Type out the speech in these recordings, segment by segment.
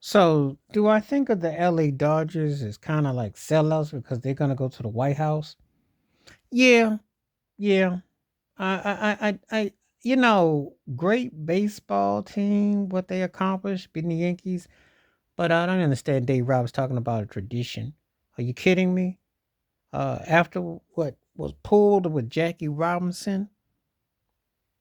So, do I think of the LA Dodgers as kind of like sellouts because they're going to go to the White House? Yeah, yeah. Great baseball team, what they accomplished, beating the Yankees. But I don't understand Dave Roberts talking about a tradition. Are you kidding me? After what was pulled with Jackie Robinson,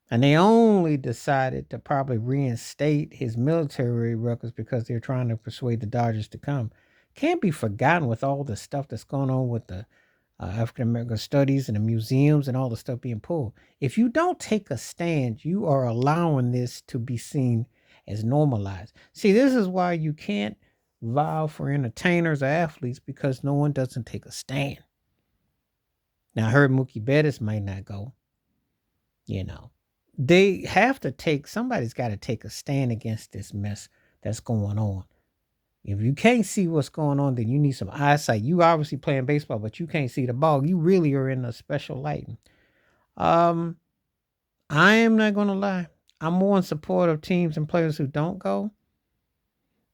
and they only decided to probably reinstate his military records because they're trying to persuade the Dodgers to come. Can't be forgotten with all the stuff that's going on with the African American studies and the museums and all the stuff being pulled. If you don't take a stand, you are allowing this to be seen as normalized. See, this is why you can't vow for entertainers or athletes because no one doesn't take a stand. Now, I heard Mookie Betts might not go, you know. They have to take somebody's got to take a stand against this mess that's going on. If you can't see what's going on, then you need some eyesight. You obviously playing baseball, but you can't see the ball. You really are in a special light. Um, I am not gonna lie. I'm more in support of teams and players who don't go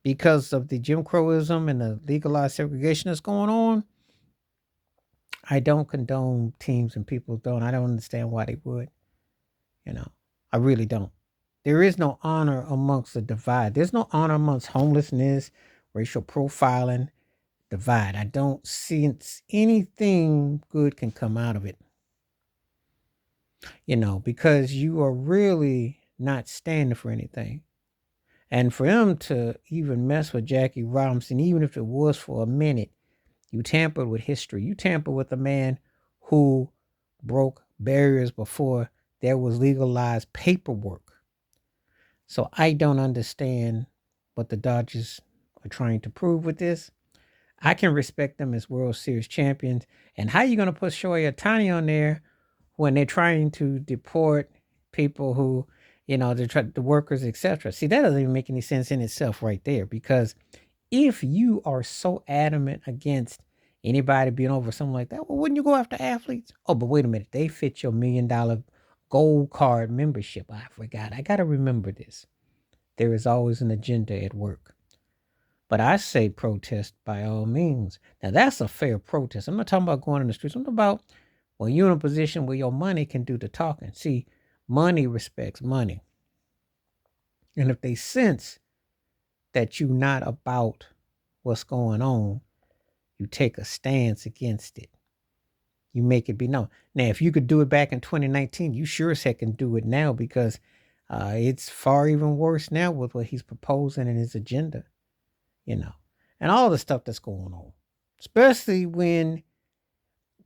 because of the Jim Crowism and the legalized segregation that's going on. I don't condone teams and people don't. I don't understand why they would. You know, I really don't. There is no honor amongst the divide. There's no honor amongst homelessness, racial profiling, divide. I don't sense anything good can come out of it, because you are really not standing for anything. And for them to even mess with Jackie Robinson, even if it was for a minute, you tampered with history. You tampered with a man who broke barriers before there was legalized paperwork. So I don't understand what the Dodgers are trying to prove with this. I can respect them as World Series champions. And how you going to put Shohei Ohtani on there when they're trying to deport people who, the workers, etc. See, that doesn't even make any sense in itself right there. Because if you are so adamant against anybody being over something like that, well, wouldn't you go after athletes? Oh, but wait a minute. They fit your $1 million gold card membership. I forgot. I got to remember this. There is always an agenda at work. But I say protest by all means. Now that's a fair protest. I'm not talking about going in the streets. I'm talking about when you're in a position where your money can do the talking. See, money respects money. And if they sense that you're not about what's going on, you take a stance against it. You make it be known. Now, if you could do it back in 2019, you sure as heck can do it now because it's far even worse now with what he's proposing in his agenda, you know, and all the stuff that's going on, especially when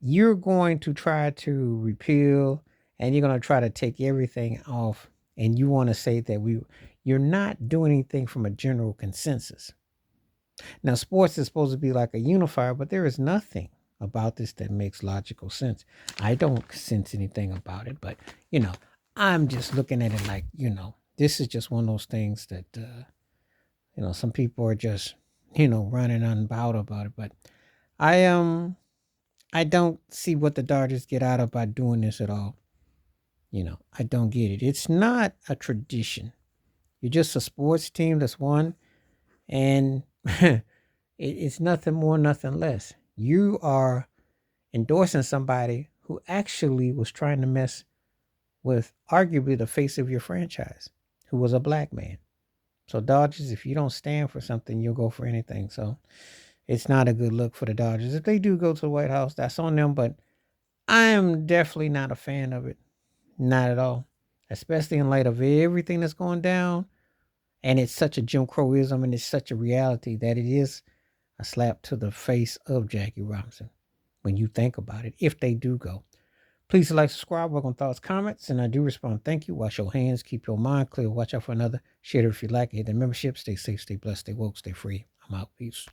you're going to try to repeal and you're going to try to take everything off and you want to say that you're not doing anything from a general consensus. Now sports is supposed to be like a unifier, but there is nothing about this that makes logical sense. I don't sense anything about it, but you know I'm just looking at it like this is just one of those things that some people are just running on about it, but I don't see what the Dodgers get out of by doing this at all. I don't get it. It's not a tradition. You're just a sports team that's won, and it's nothing more, nothing less. You are endorsing somebody who actually was trying to mess with arguably the face of your franchise, who was a black man. So Dodgers, if you don't stand for something, you'll go for anything. So it's not a good look for the Dodgers. If they do go to the White House, that's on them. But I am definitely not a fan of it. Not at all. Especially in light of everything that's going down. And it's such a Jim Crowism and it's such a reality that it is a slap to the face of Jackie Robinson when you think about it, if they do go. Please like, subscribe, work on thoughts, comments, and I do respond. Thank you. Wash your hands, keep your mind clear, watch out for another. Share it if you like it. Hit the membership. Stay safe, stay blessed, stay woke, stay free. I'm out. Peace.